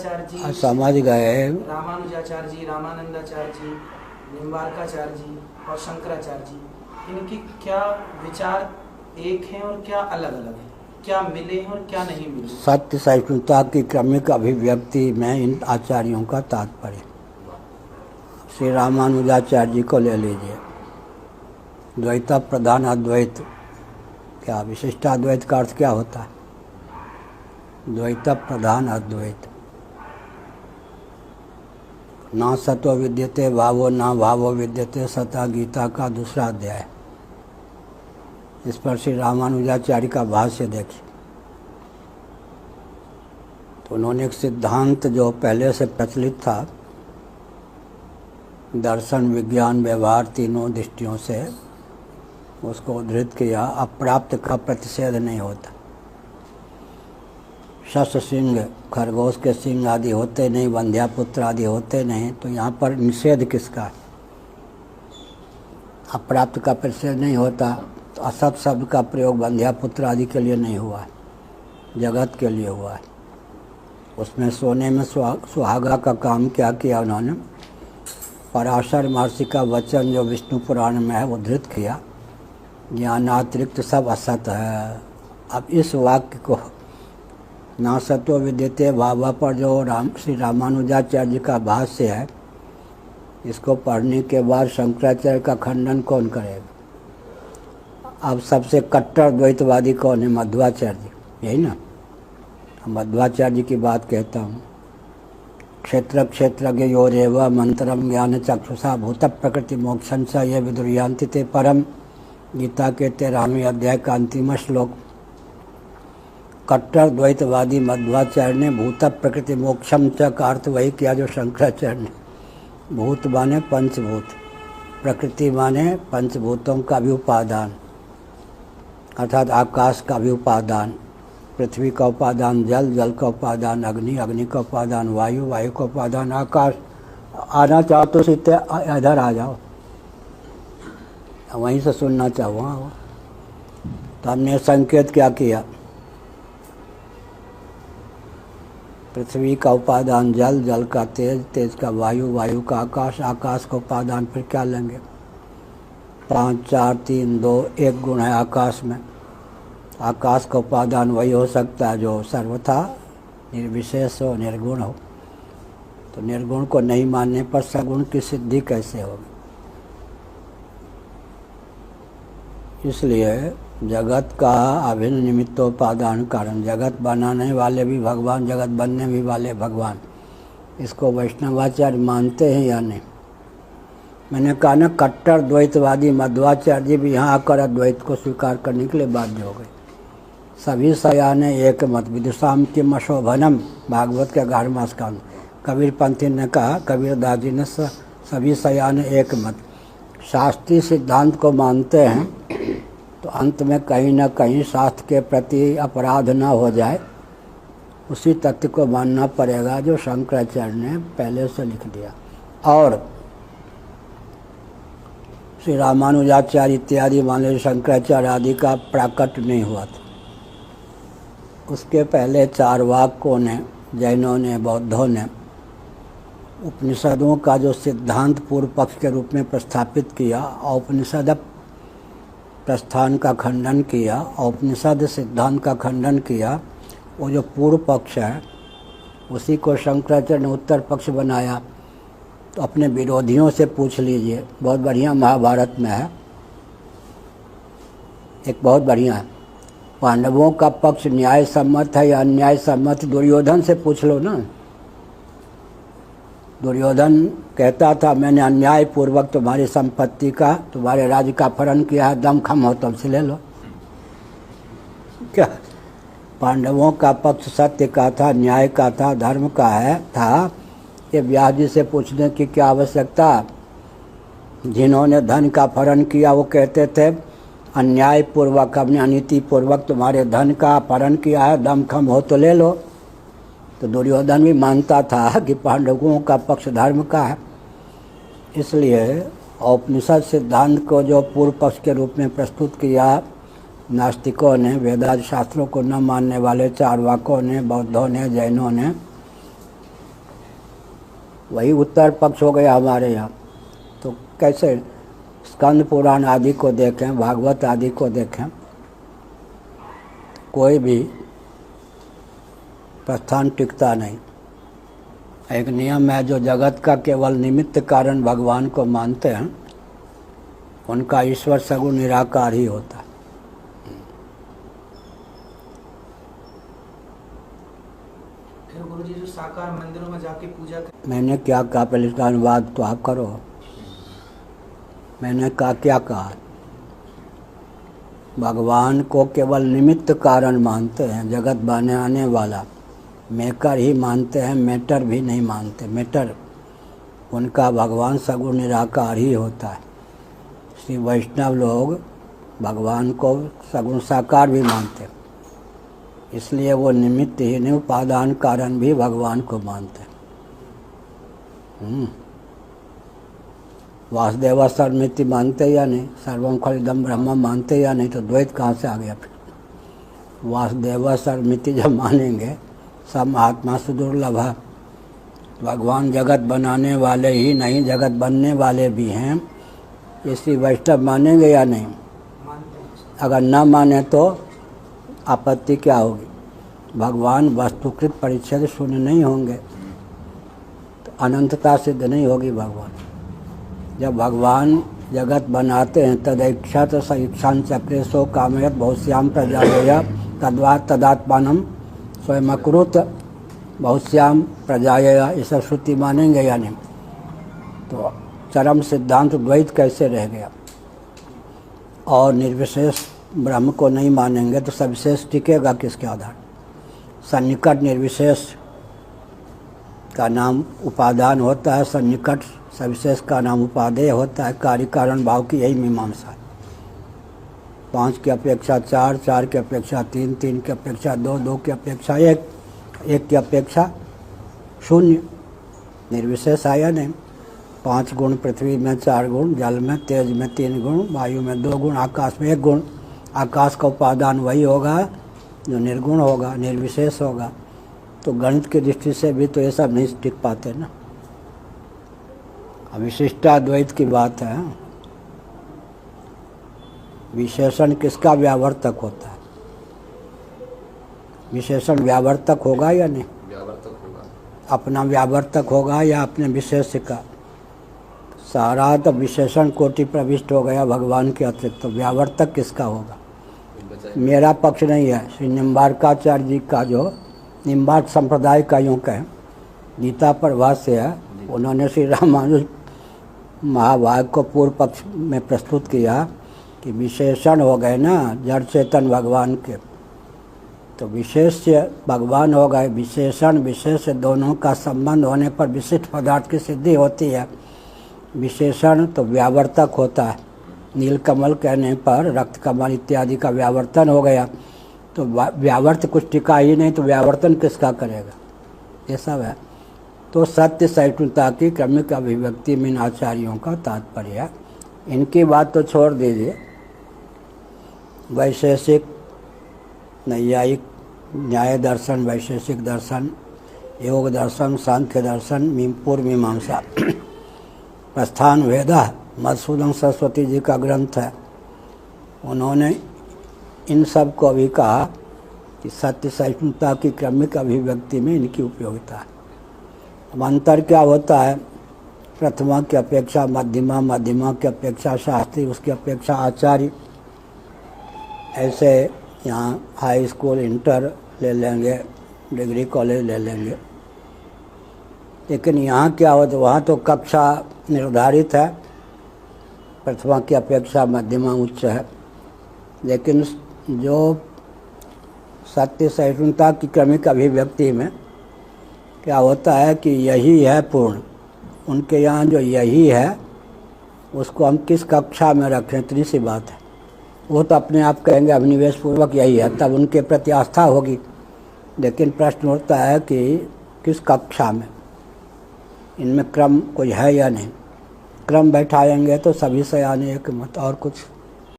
रामानंदाचार्य जी, समझ गए। रामानुजाचार्य जी, रामानंदाचार्य जी, निम्बार्काचार्य जी और शंकराचार्य जी, इनके क्या विचार एक हैं और क्या अलग अलग हैं, क्या मिले हैं और क्या नहीं मिले? सत्य सहिष्णुता की क्रमिक अभिव्यक्ति में इन आचार्यों का तात्पर्य। श्री रामानुजाचार्य जी को ले लीजिए। द्वैत प्रधान अद्वैत, क्या विशिष्टाद्वैत का अर्थ क्या होता है? द्वैत प्रधान अद्वैत। ना सतो विद्यते भावो ना भावो विद्यते सता, गीता का दूसरा अध्याय। इस पर श्री रामानुजाचार्य का भाष्य देखिए। तो उन्होंने एक सिद्धांत जो पहले से प्रचलित था, दर्शन विज्ञान व्यवहार तीनों दृष्टियों से उसको उद्धृत किया। अप्राप्त का प्रतिषेध नहीं होता। शश सिंह, खरगोश के सिंह आदि होते नहीं, वंध्यापुत्र आदि होते नहीं, तो यहाँ पर निषेध किसका है? अप्राप्त का प्रतिषेध नहीं होता, तो असत शब्द का प्रयोग वंध्यापुत्र आदि के लिए नहीं हुआ है, जगत के लिए हुआ है। उसमें सोने में सुहागा का काम क्या किया उन्होंने? पराशर महर्षि का वचन जो विष्णु पुराण में है उद्धृत किया, ज्ञानातिरिक्त सब असत है। अब इस वाक्य को ना सतो विद्यते भावा पर जो श्री रामानुजाचार्य जी का भाष्य है, इसको पढ़ने के बाद शंकराचार्य का खंडन कौन करेगा? अब सबसे कट्टर द्वैतवादी कौन है? मध्वाचार्य जी, यही ना? मध्वाचार्य जी की बात कहता हूँ। क्षेत्र क्षेत्रज्ञ योरेव मंत्रम ज्ञान चक्षुषा भूत प्रकृति मोक्षं च ये विदुर्यान्ति ते परम, गीता के 13वें अध्याय का अंतिम श्लोक। कट्टर द्वैतवादी मध्वाचार्य ने भूत प्रकृति मोक्षम च का अर्थ वही किया जो शंकराचार्य ने। भूत माने पंचभूत, प्रकृति माने पंचभूतों का भी उपादान, अर्थात आकाश का भी उपादान, पृथ्वी का उपादान जल, जल का उपादान अग्नि, अग्नि का उपादान वायु, वायु का उपादान आकाश। आना चाहो तो सीधे इधर आ जाओ, वहीं से सुनना चाहो। हाँ, तो हमने संकेत क्या किया? पृथ्वी का उपादान जल, जल का तेज, तेज का वायु, वायु का आकाश, आकाश का उपादान फिर क्या लेंगे? 5 4 3 2 1 गुण है आकाश में। आकाश का उपादान वही हो सकता है जो सर्वथा निर्विशेष हो, निर्गुण हो। तो निर्गुण को नहीं मानने पर सगुण की सिद्धि कैसे होगी? इसलिए जगत का अभिन्न निमित्तोपादान कारण, जगत बनाने वाले भी भगवान, जगत बनने भी वाले भगवान। इसको वैष्णवाचार्य मानते हैं या नहीं? मैंने कहा ना, कट्टर द्वैतवादी मध्वाचार्य जी भी यहाँ आकर अद्वैत को स्वीकार करने के लिए बाध्य हो गए। सभी सयाने एक मत विदुषाम किम अशोभनम, भागवत के 11वां स्कंद। कबीर पंथी ने कहा, कबीर दास जी ने, सभी सयाने एक मत। शास्त्रीय सिद्धांत को मानते हैं तो अंत में कहीं ना कहीं शास्त्र के प्रति अपराध न हो जाए, उसी तथ्य को मानना पड़ेगा जो शंकराचार्य ने पहले से लिख दिया। और श्री रामानुजाचार्य इत्यादि मान शंकराचार्य आदि का प्राकट नहीं हुआ था। उसके पहले चारवाकों ने, जैनों ने, बौद्धों ने उपनिषदों का जो सिद्धांत पूर्व पक्ष के रूप में प्रस्थापित किया, औपनिषद प्रस्थान का खंडन किया, औपनिषद सिद्धांत का खंडन किया, वो जो पूर्व पक्ष है उसी को शंकराचार्य ने उत्तर पक्ष बनाया। तो अपने विरोधियों से पूछ लीजिए, बहुत बढ़िया महाभारत में है, एक बहुत बढ़िया है, पांडवों का पक्ष न्याय सम्मत है या अन्याय सम्मत? दुर्योधन से पूछ लो ना। दुर्योधन कहता था, मैंने अन्याय पूर्वक तुम्हारी संपत्ति का, तुम्हारे राज्य का अपहरण किया है, दम खम हो तब से ले लो। क्या पांडवों का पक्ष सत्य का था, न्याय का था, धर्म का है था? ये व्यास जी से पूछने की क्या आवश्यकता? जिन्होंने धन का अपहरण किया वो कहते थे अन्याय पूर्वक, हमने अनीति पूर्वक तुम्हारे धन का अपहरण किया है, दम खम हो तो ले लो। तो दुर्योधन भी मानता था कि पांडवों का पक्ष धर्म का है। इसलिए औपनिषद सिद्धांत को जो पूर्व पक्ष के रूप में प्रस्तुत किया नास्तिकों ने, वेदांत शास्त्रों को न मानने वाले चारवाकों ने, बौद्धों ने, जैनों ने, वही उत्तर पक्ष हो गया हमारे यहाँ। तो कैसे स्कंद पुराण आदि को देखें, भागवत आदि को देखें, कोई भी प्रस्थान टिकता नहीं। एक नियम है, जो जगत का केवल निमित्त कारण भगवान को मानते हैं उनका ईश्वर सगुण निराकार ही होता है। फिर गुरुजी जो साकार मंदिरों में जाके पूजा कर... मैंने क्या कहा, पहले इसका अनुवाद तो आप करो। मैंने कहा क्या कहा, भगवान को केवल निमित्त कारण मानते हैं, जगत बनाने वाला मेकर ही मानते हैं, मेटर भी नहीं मानते। मेटर उनका भगवान सगुण निराकार ही होता है। श्री वैष्णव लोग भगवान को सगुण साकार भी मानते हैं, इसलिए वो निमित्त ही नहीं उपादान कारण भी भगवान को मानते हैं। वासुदेवा सर्वमिति मानते या नहीं, सर्वम खलिदम ब्रह्म मानते या नहीं, तो द्वैत कहाँ से आ गया फिर। वासुदेवा सर्वमिति जब मानेंगे, सब महात्मा सुदुर्लभ है। भगवान जगत बनाने वाले ही नहीं, जगत बनने वाले भी हैं, इसी वैष्णव मानेंगे या नहीं। अगर न माने तो आपत्ति क्या होगी। भगवान वस्तुकृत परिच्छेद शून्य नहीं होंगे तो अनंतता सिद्ध नहीं होगी। भगवान जब भगवान जगत बनाते हैं, तदैक्षा तो सईक्षान चक्रे सो कामयत बहुश्याम प्रजाय तद्वा तदात्मानम स्वयंकृत बहुश्याम प्रजाय, ये सब श्रुति मानेंगे या नहीं। तो चरम सिद्धांत द्वैत कैसे रह गया। और निर्विशेष ब्रह्म को नहीं मानेंगे तो सविशेष टिकेगा किसके आधार। सन्निकट निर्विशेष का नाम उपादान होता है, सन्निकट सविशेष का नाम उपादेय होता है। कार्य कारण भाव की यही मीमांसा है। 5 की अपेक्षा 4, 4 की अपेक्षा 3, 3 की अपेक्षा 2, 2 की अपेक्षा 1, 1 की अपेक्षा 0। निर्विशेष आया नहीं। 5 गुण पृथ्वी में, 4 गुण जल में, तेज में 3 गुण, वायु में 2 गुण, आकाश में 1 गुण। आकाश का उपादान वही होगा जो निर्गुण होगा, निर्विशेष होगा। तो गणित की दृष्टि से भी तो ये सब नहीं टिक पाते ना। विशिष्टाद्वैत की बात है। विशेषण किसका व्यावर्तक होता है। विशेषण व्यावर्तक होगा या नहीं। व्यावर्तक होगा। अपना व्यावर्तक होगा या अपने विशेष का। सारा तो विशेषण कोटि प्रविष्ट हो गया भगवान के अतिरिक्त, तो व्यावर्तक किसका होगा। मेरा पक्ष नहीं है। श्री निम्बार्काचार्य जी का, जो निम्बार्क संप्रदाय का यूँ कहें गीता पर भाष्य है, उन्होंने श्री रामानुज महाभाग को पूर्व पक्ष में प्रस्तुत किया कि विशेषण हो गए ना जड़ चेतन भगवान के, तो विशेष भगवान हो गए। विशेषण विशेष दोनों का संबंध होने पर विशिष्ट पदार्थ की सिद्धि होती है। विशेषण तो व्यावर्तक होता है। नीलकमल कहने पर रक्त कमल इत्यादि का व्यावर्तन हो गया, तो व्यावर्त कुछ टिका ही नहीं, तो व्यावर्तन किसका करेगा। ये सब है। तो सत्य सहिष्णुता की क्रमिक अभिव्यक्ति में आचार्यों का तात्पर्य है। इनकी बात तो छोड़ दीजिए। वैशेषिक, नैयायिक, न्याय दर्शन, वैशेषिक दर्शन, योग दर्शन, सांख्य दर्शन, पूर्व मीमांसा, प्रस्थान वेदा मधुसूदन सरस्वती जी का ग्रंथ है। उन्होंने इन सब को भी कहा कि सत्य सहिष्णुता की क्रमिक अभिव्यक्ति में इनकी उपयोगिता है। अब अंतर क्या होता है। प्रथमा की अपेक्षा मध्यमा, मध्यमा की अपेक्षा शास्त्री, उसकी अपेक्षा आचार्य। ऐसे यहाँ हाई स्कूल इंटर ले लेंगे, डिग्री कॉलेज ले लेंगे। लेकिन यहाँ क्या होता है, वहाँ तो कक्षा निर्धारित है। प्रथमा की अपेक्षा मध्यमा उच्च है। लेकिन जो सत्य सहिष्णुता की क्रमिक अभिव्यक्ति में क्या होता है कि यही है पूर्ण। उनके यहाँ जो यही है उसको हम किस कक्षा में रखें, इतनी सी बात है। वो तो अपने आप कहेंगे अभिनिवेश पूर्वक यही है, तब उनके प्रति आस्था होगी। लेकिन प्रश्न उठता है कि किस कक्षा में, इनमें क्रम कोई है या नहीं। क्रम बैठाएंगे तो सभी से आने एक मत और कुछ